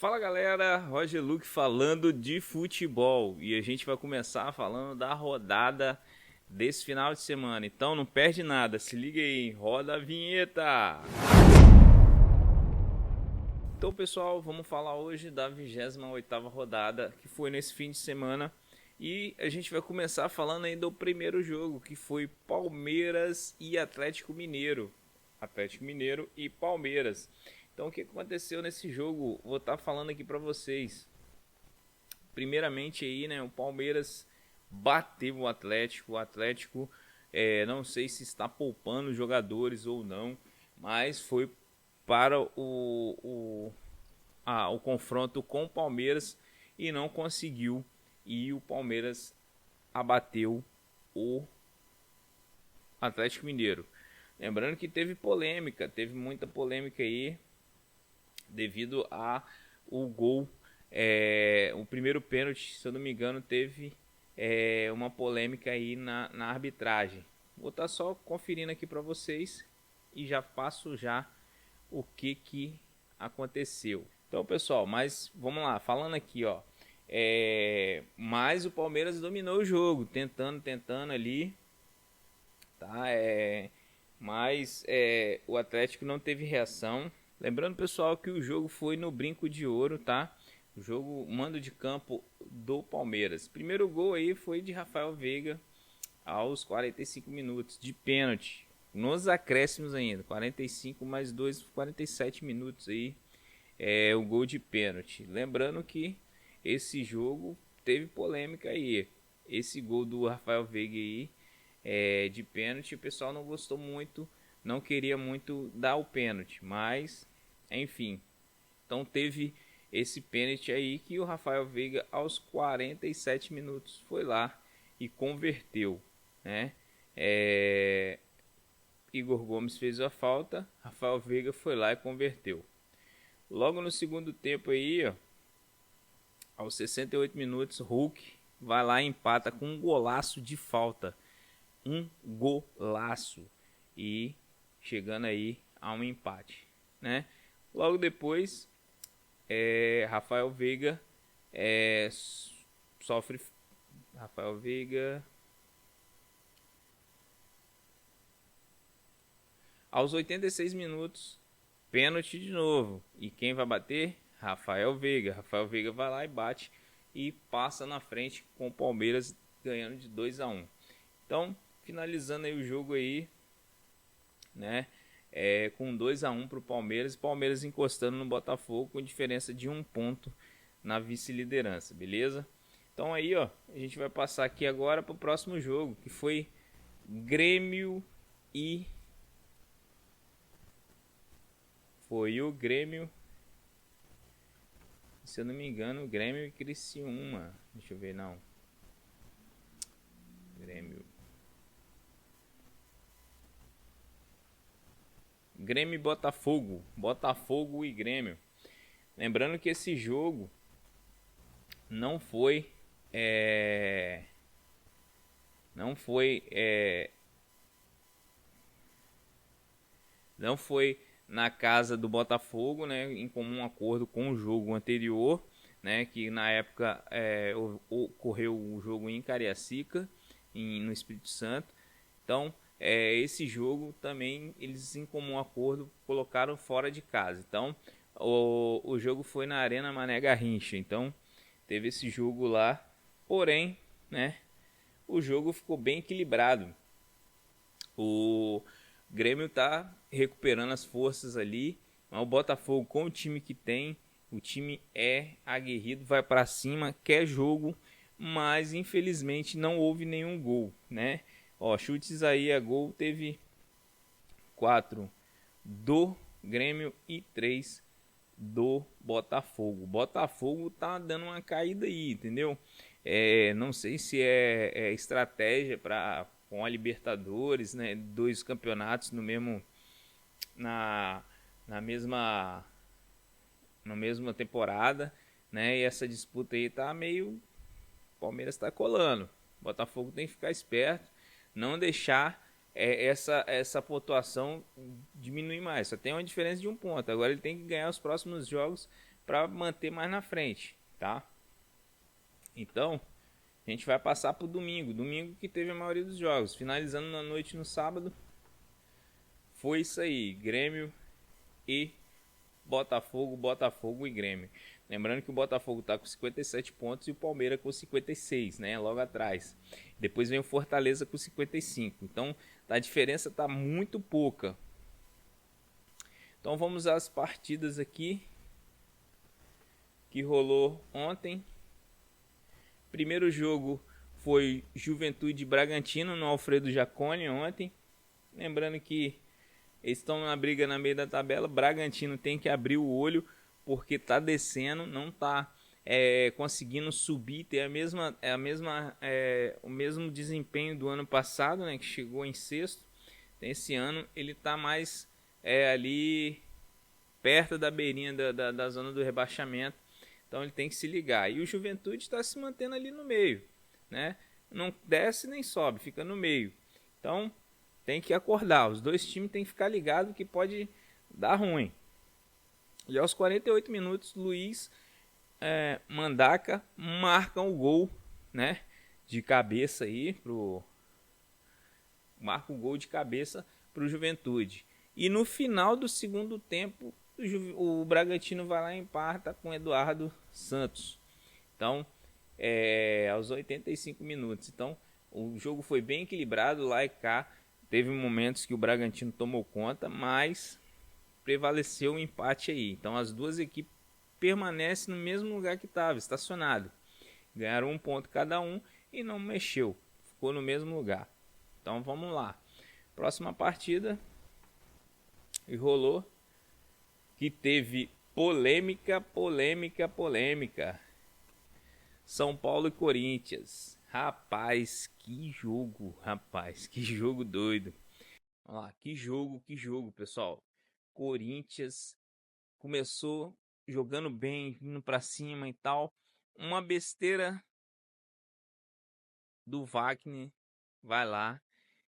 Fala galera, Roger Luke falando de futebol e a gente vai começar falando da rodada desse final de semana. Então não perde nada, se liga aí, roda a vinheta! Então pessoal, vamos falar hoje da 28ª rodada que foi nesse fim de semana e a gente vai começar falando aí do primeiro jogo que foi Palmeiras e Atlético Mineiro. Atlético Mineiro e Palmeiras. Então o que aconteceu nesse jogo? Vou estar falando aqui para vocês. Primeiramente aí, né, o Palmeiras bateu o Atlético. O Atlético, não sei se está poupando jogadores ou não, mas foi para o confronto com o Palmeiras e não conseguiu. E o Palmeiras abateu o Atlético Mineiro. Lembrando que teve polêmica, teve muita polêmica aí devido a o gol, o primeiro pênalti, se eu não me engano, teve uma polêmica aí na arbitragem. Vou estar só conferindo aqui para vocês e já passo já o que aconteceu. Então, pessoal, mas vamos lá, falando aqui, ó, mas o Palmeiras dominou o jogo, tentando ali, tá? Mas o Atlético não teve reação. Lembrando, pessoal, que o jogo foi no Brinco de Ouro, tá? O jogo, mando de campo do Palmeiras. Primeiro gol aí foi de Rafael Veiga aos 45 minutos de pênalti. Nos acréscimos ainda, 45 mais 2, 47 minutos aí, o gol de pênalti. Lembrando que esse jogo teve polêmica aí. Esse gol do Rafael Veiga aí, de pênalti, o pessoal não gostou muito, não queria muito dar o pênalti, mas enfim, então teve esse pênalti aí que o Rafael Veiga aos 47 minutos foi lá e converteu, né? Igor Gomes fez a falta, Rafael Veiga foi lá e converteu. Logo no segundo tempo aí, ó, aos 68 minutos, Hulk vai lá e empata com um golaço de falta. Um golaço. E chegando aí a um empate, né? Logo depois, Rafael Veiga sofre. Rafael Veiga. Aos 86 minutos, pênalti de novo. E quem vai bater? Rafael Veiga. Rafael Veiga vai lá e bate e passa na frente com o Palmeiras ganhando de 2-1. Então, finalizando aí o jogo aí, né? Com 2-1 para o Palmeiras. Palmeiras encostando no Botafogo com diferença de 1 ponto na vice-liderança, beleza? Então aí, ó, a gente vai passar aqui agora para o próximo jogo, que foi Grêmio e... Foi o Grêmio, se eu não me engano, Grêmio e Criciúma. Deixa eu ver, não. Grêmio e Botafogo. Botafogo e Grêmio. Lembrando que esse jogo não foi não foi na casa do Botafogo, né, em comum acordo com o jogo anterior, né, que na época ocorreu o jogo em Cariacica, no Espírito Santo. Então, esse jogo também eles em comum acordo colocaram fora de casa. Então, o jogo foi na Arena Mané Garrincha. Então, teve esse jogo lá. Porém, né, o jogo ficou bem equilibrado. O Grêmio tá recuperando as forças ali, mas o Botafogo, com o time que tem, o time é aguerrido, vai para cima, quer jogo, mas infelizmente não houve nenhum gol, né? Ó, chutes aí a gol teve 4 do Grêmio e 3 do Botafogo. O Botafogo tá dando uma caída aí, entendeu? Não sei se é estratégia para com a Libertadores, né? 2 campeonatos no mesmo na mesma temporada, né? E essa disputa aí tá meio, o Palmeiras tá colando. O Botafogo tem que ficar esperto, não deixar essa pontuação diminui mais. Só tem uma diferença de 1 ponto. Agora ele tem que ganhar os próximos jogos para manter mais na frente, tá? Então, a gente vai passar pro domingo. Domingo que teve a maioria dos jogos. Finalizando na noite no sábado. Foi isso aí. Grêmio e Botafogo. Botafogo e Grêmio. Lembrando que o Botafogo está com 57 pontos e o Palmeiras com 56, né? Logo atrás. Depois vem o Fortaleza com 55. Então a diferença está muito pouca. Então vamos às partidas aqui que rolou ontem. Primeiro jogo foi Juventude Bragantino no Alfredo Jaconi ontem. Lembrando que eles estão na briga na meio da tabela. Bragantino tem que abrir o olho porque tá descendo, não tá conseguindo subir, ter o mesmo desempenho do ano passado, né, que chegou em sexto. Esse ano ele tá mais ali perto da beirinha da zona do rebaixamento. Então ele tem que se ligar. E o Juventude está se mantendo ali no meio, né? Não desce nem sobe, fica no meio. Então tem que acordar. Os dois times têm que ficar ligados que pode dar ruim. E aos 48 minutos, Luiz Mandaca marca o gol, né? De cabeça aí marca o gol de cabeça pro Juventude. E no final do segundo tempo, o Bragantino vai lá e empata com Eduardo Santos. Então, aos 85 minutos. Então, o jogo foi bem equilibrado lá e cá. Teve momentos que o Bragantino tomou conta, mas prevaleceu o empate aí. Então, as duas equipes permanecem no mesmo lugar que estava, estacionado. Ganharam 1 ponto cada um e não mexeu. Ficou no mesmo lugar. Então, vamos lá. Próxima partida. E rolou que teve polêmica. São Paulo e Corinthians. Rapaz, que jogo, que jogo doido. Vamos lá, que jogo, pessoal. Corinthians começou jogando bem, indo pra cima e tal. Uma besteira do Wagner vai lá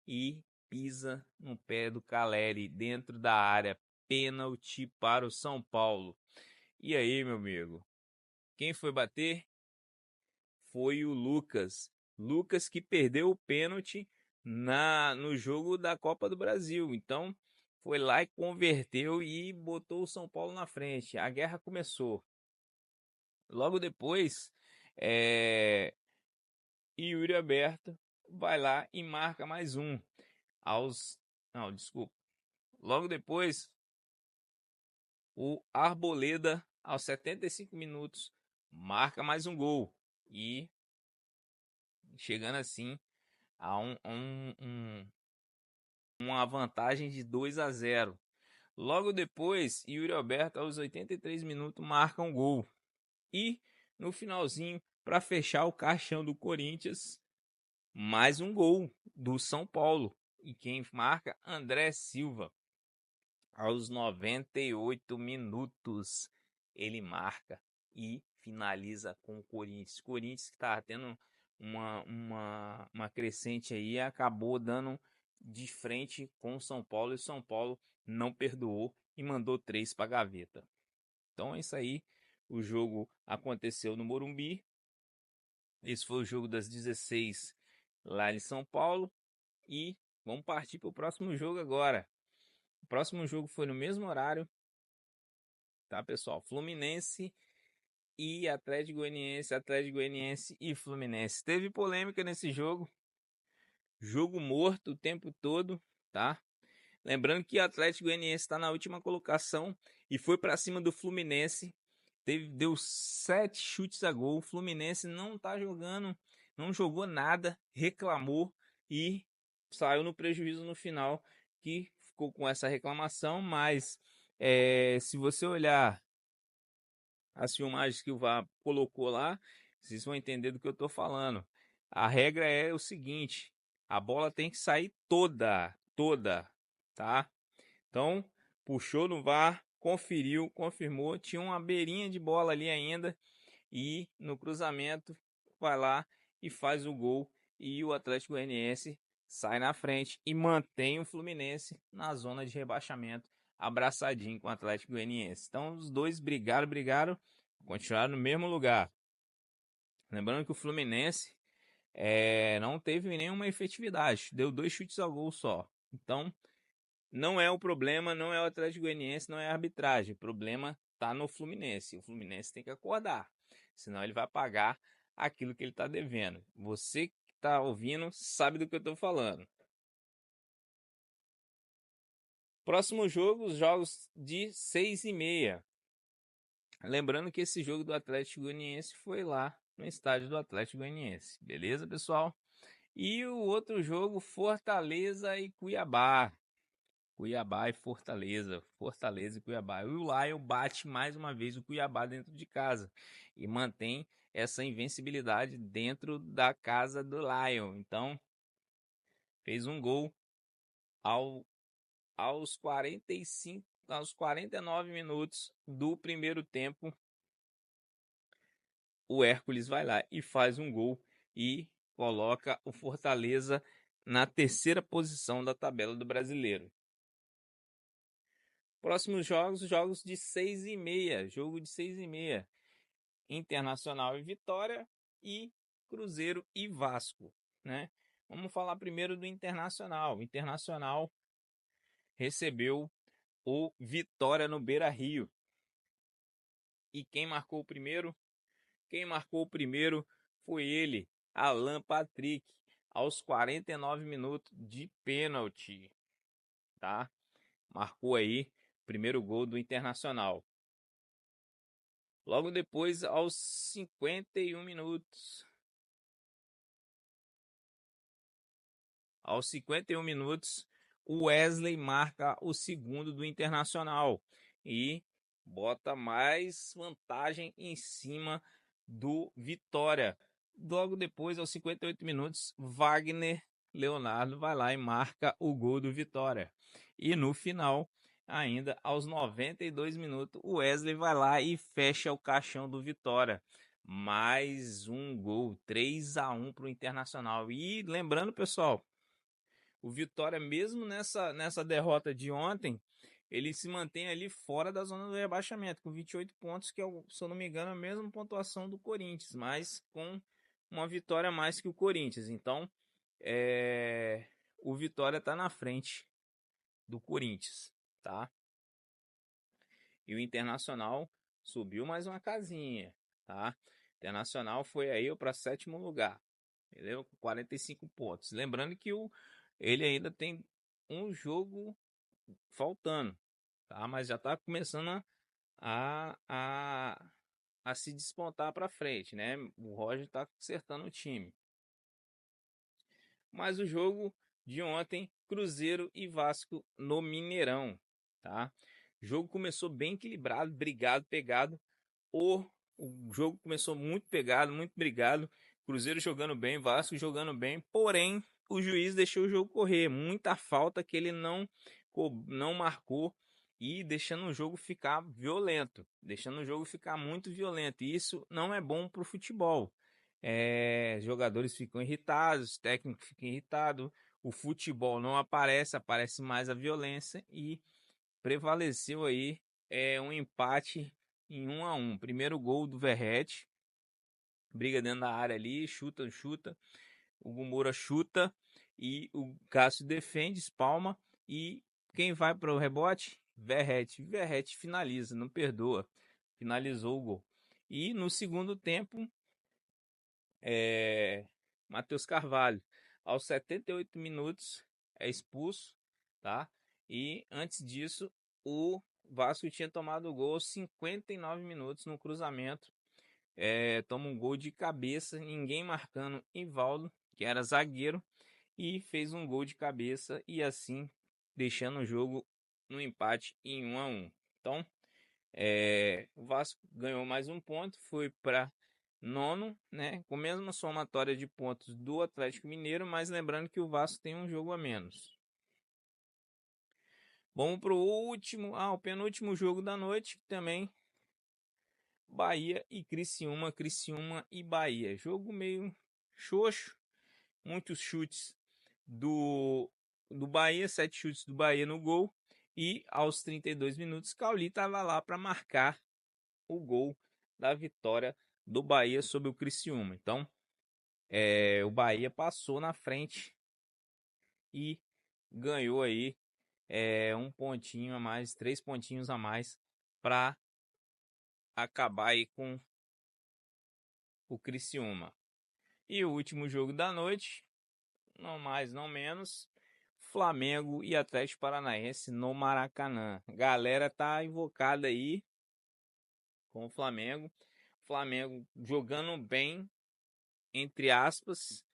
e pisa no pé do Caleri dentro da área. Pênalti para o São Paulo. E aí, meu amigo? Quem foi bater? Foi o Lucas. Lucas que perdeu o pênalti no jogo da Copa do Brasil. Então, foi lá e converteu e botou o São Paulo na frente. A guerra começou. Logo depois, Yuri Alberto vai lá e marca mais um. Não, desculpa. Logo depois, o Arboleda, aos 75 minutos, marca mais um gol. E chegando assim a uma vantagem de 2-0. Logo depois, Yuri Alberto, aos 83 minutos, marca um gol. E no finalzinho, para fechar o caixão do Corinthians, mais um gol do São Paulo. E quem marca? André Silva. Aos 98 minutos, ele marca e finaliza com o Corinthians. Corinthians que estava tendo uma crescente aí, acabou dando de frente com o São Paulo. E o São Paulo não perdoou e mandou 3 para a gaveta. Então é isso aí. O jogo aconteceu no Morumbi. Esse foi o jogo das 16 lá em São Paulo. E vamos partir para o próximo jogo agora. O próximo jogo foi no mesmo horário. Tá, pessoal? Fluminense e Atlético Goianiense e Fluminense. Teve polêmica nesse jogo. Jogo morto o tempo todo, tá? Lembrando que o Atlético Goianiense está na última colocação e foi para cima do Fluminense. Deu 7 chutes a gol. O Fluminense não tá jogando, não jogou nada, reclamou e saiu no prejuízo no final, que ficou com essa reclamação. Mas se você olhar as filmagens que o VAR colocou lá, vocês vão entender do que eu estou falando. A regra é o seguinte: a bola tem que sair toda, tá? Então, puxou no VAR, conferiu, confirmou, tinha uma beirinha de bola ali ainda e no cruzamento vai lá e faz o gol e o Atlético Goianiense sai na frente e mantém o Fluminense na zona de rebaixamento, abraçadinho com o Atlético Goianiense. Então os dois brigaram, continuaram no mesmo lugar. Lembrando que o Fluminense não teve nenhuma efetividade, deu 2 chutes ao gol só. Então não é o problema, não é o Atlético Goianiense, não é a arbitragem. O problema está no Fluminense. O Fluminense tem que acordar, senão ele vai pagar aquilo que ele está devendo. Você que está ouvindo sabe do que eu estou falando. Próximo jogo, os jogos de 6h30. Lembrando que esse jogo do Atlético Goianiense foi lá no estádio do Atlético Goianiense. Beleza, pessoal? E o outro jogo, Fortaleza e Cuiabá. Cuiabá e Fortaleza. Fortaleza e Cuiabá. E o Lion bate mais uma vez o Cuiabá dentro de casa. E mantém essa invencibilidade dentro da casa do Lion. Então, fez um gol aos 45, aos 49 minutos do primeiro tempo. O Hércules vai lá e faz um gol e coloca o Fortaleza na terceira posição da tabela do Brasileiro. Próximos jogos de 6h30, jogo de 6h30. Internacional e Vitória e Cruzeiro e Vasco, né? Vamos falar primeiro do Internacional. O Internacional recebeu o Vitória no Beira-Rio. E quem marcou o primeiro? Quem marcou o primeiro foi ele, Alan Patrick, aos 49 minutos de pênalti, tá? Marcou aí o primeiro gol do Internacional. Logo depois, aos 51 minutos. Aos 51 minutos, o Wesley marca o segundo do Internacional e bota mais vantagem em cima do Vitória. Logo depois, aos 58 minutos, Wagner Leonardo vai lá e marca o gol do Vitória. E no final, ainda aos 92 minutos, o Wesley vai lá e fecha o caixão do Vitória. Mais um gol, 3-1 para o Internacional. E lembrando, pessoal, o Vitória, mesmo nessa derrota de ontem, ele se mantém ali fora da zona do rebaixamento, com 28 pontos, que é, se eu não me engano, a mesma pontuação do Corinthians, mas com uma vitória a mais que o Corinthians. Então, o Vitória está na frente do Corinthians, tá? E o Internacional subiu mais uma casinha, tá? O Internacional foi aí para sétimo lugar, entendeu? Com 45 pontos. Lembrando que ele ainda tem um jogo faltando, tá? Mas já está começando a, a, a se despontar para frente, né? O Roger está acertando o time. Mas o jogo de ontem, Cruzeiro e Vasco no Mineirão, tá? O jogo começou bem equilibrado, brigado, pegado. O jogo começou muito pegado, muito brigado. Cruzeiro jogando bem, Vasco jogando bem, porém o juiz deixou o jogo correr. Muita falta que ele não marcou e deixando o jogo ficar violento, deixando o jogo ficar muito violento. E isso não é bom para o futebol. Jogadores ficam irritados, técnico fica irritado, o futebol não aparece, aparece mais a violência e prevaleceu aí um empate em 1-1. Primeiro gol do Verratti, briga dentro da área ali, chuta, o Moura chuta e o Cássio defende, espalma e quem vai para o rebote? Verratti finaliza, não perdoa, finalizou o gol. E no segundo tempo, Matheus Carvalho, aos 78 minutos, é expulso, tá? E antes disso, o Vasco tinha tomado o gol aos 59 minutos no cruzamento. Toma um gol de cabeça, ninguém marcando Ivaldo, que era zagueiro, e fez um gol de cabeça e assim deixando o jogo no empate em 1-1. Então, o Vasco ganhou mais um ponto, foi para nono, né, com a mesma somatória de pontos do Atlético Mineiro, mas lembrando que o Vasco tem um jogo a menos. Vamos para o penúltimo jogo da noite, também Bahia e Criciúma, Criciúma e Bahia. Jogo meio xoxo, muitos chutes do Bahia, 7 chutes do Bahia no gol. E aos 32 minutos, Cauli estava lá para marcar o gol da vitória do Bahia sobre o Criciúma. Então, o Bahia passou na frente e ganhou aí um pontinho a mais, 3 pontinhos a mais para acabar aí com o Criciúma. E o último jogo da noite, não mais, não menos, Flamengo e Atlético Paranaense no Maracanã. Galera tá invocada aí com o Flamengo. Flamengo jogando bem, entre aspas,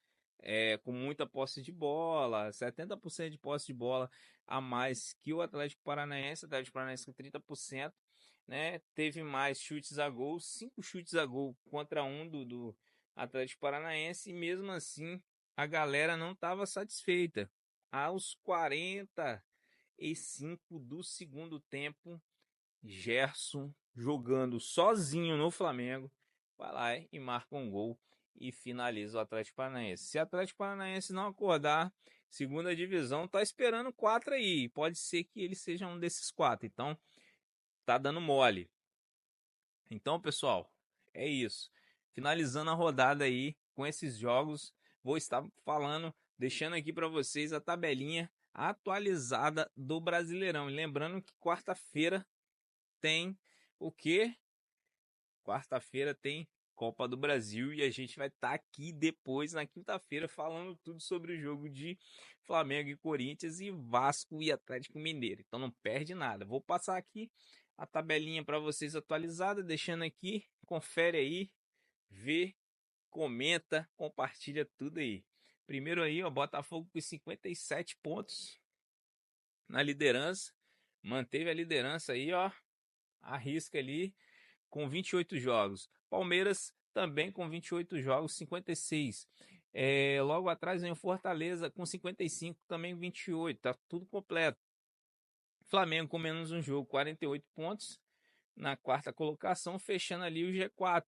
com muita posse de bola, 70% de posse de bola a mais que o Atlético Paranaense com 30%, né? Teve mais chutes a gol, 5 chutes a gol contra um do Atlético Paranaense, e mesmo assim a galera não estava satisfeita. Aos 45 do segundo tempo, Gerson jogando sozinho no Flamengo vai lá e marca um gol e finaliza o Atlético Paranaense. Se o Atlético Paranaense não acordar, segunda divisão tá esperando 4 aí. Pode ser que ele seja um desses 4. Então, tá dando mole. Então, pessoal, é isso. Finalizando a rodada aí com esses jogos, vou estar falando, deixando aqui para vocês a tabelinha atualizada do Brasileirão. E lembrando que quarta-feira tem o quê? Quarta-feira tem Copa do Brasil e a gente vai estar aqui depois na quinta-feira falando tudo sobre o jogo de Flamengo e Corinthians e Vasco e Atlético Mineiro. Então não perde nada. Vou passar aqui a tabelinha para vocês atualizada, deixando aqui, confere aí, vê, comenta, compartilha tudo aí. Primeiro aí, ó, Botafogo com 57 pontos na liderança, manteve a liderança aí, ó, arrisca ali com 28 jogos. Palmeiras também com 28 jogos, 56. Logo atrás vem o Fortaleza com 55, também 28. Tá tudo completo. Flamengo com menos um jogo, 48 pontos. Na quarta colocação, fechando ali o G4,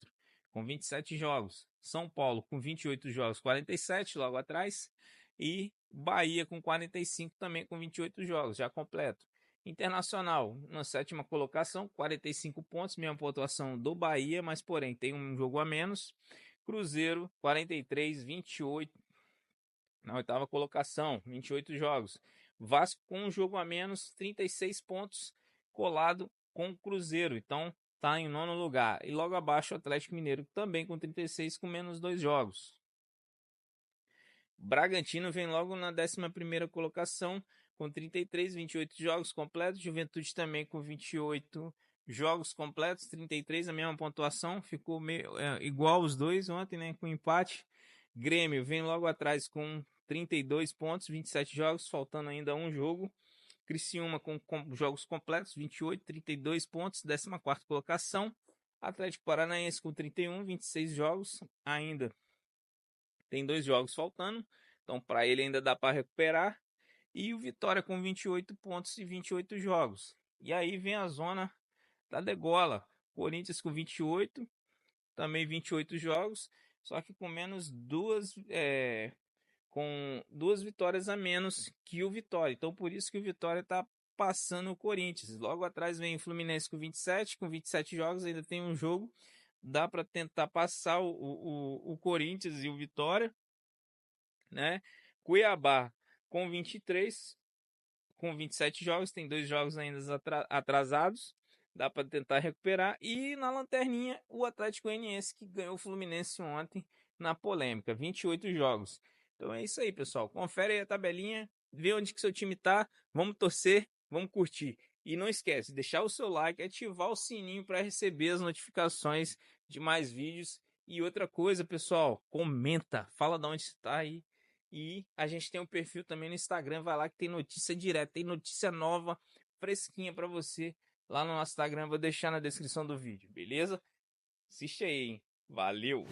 com 27 jogos. São Paulo com 28 jogos, 47 logo atrás. E Bahia com 45, também com 28 jogos, já completo. Internacional, na sétima colocação, 45 pontos, mesma pontuação do Bahia, mas porém tem um jogo a menos. Cruzeiro, 43, 28, na oitava colocação, 28 jogos. Vasco com um jogo a menos, 36 pontos, colado com o Cruzeiro, então tá em nono lugar. E logo abaixo o Atlético Mineiro, também com 36, com menos 2 jogos. Bragantino vem logo na 11ª colocação, com 33, 28 jogos completos. Juventude também com 28 jogos completos, 33, a mesma pontuação. Ficou igual os dois ontem, né, com empate. Grêmio vem logo atrás com 32 pontos, 27 jogos, faltando ainda um jogo. Criciúma com jogos completos, 28, 32 pontos, 14ª colocação. Atlético Paranaense com 31, 26 jogos, ainda tem 2 jogos faltando, então para ele ainda dá para recuperar. E o Vitória com 28 pontos e 28 jogos. E aí vem a zona da degola. Corinthians com 28, também 28 jogos, só que com menos com 2 vitórias a menos que o Vitória. Então por isso que o Vitória está passando o Corinthians. Logo atrás vem o Fluminense com 27 jogos, ainda tem um jogo. Dá para tentar passar o Corinthians e o Vitória, né? Cuiabá com 23, com 27 jogos, tem 2 jogos ainda atrasados, dá para tentar recuperar. E na lanterninha, o Atlético Goianiense, que ganhou o Fluminense ontem na polêmica, 28 jogos. Então é isso aí, pessoal. Confere aí a tabelinha, vê onde que seu time tá, vamos torcer, vamos curtir. E não esquece, deixar o seu like, ativar o sininho para receber as notificações de mais vídeos. E outra coisa, pessoal, comenta, fala de onde está aí. E a gente tem um perfil também no Instagram, vai lá que tem notícia direta, tem notícia nova, fresquinha para você lá no nosso Instagram, vou deixar na descrição do vídeo, beleza? Assiste aí, hein? Valeu!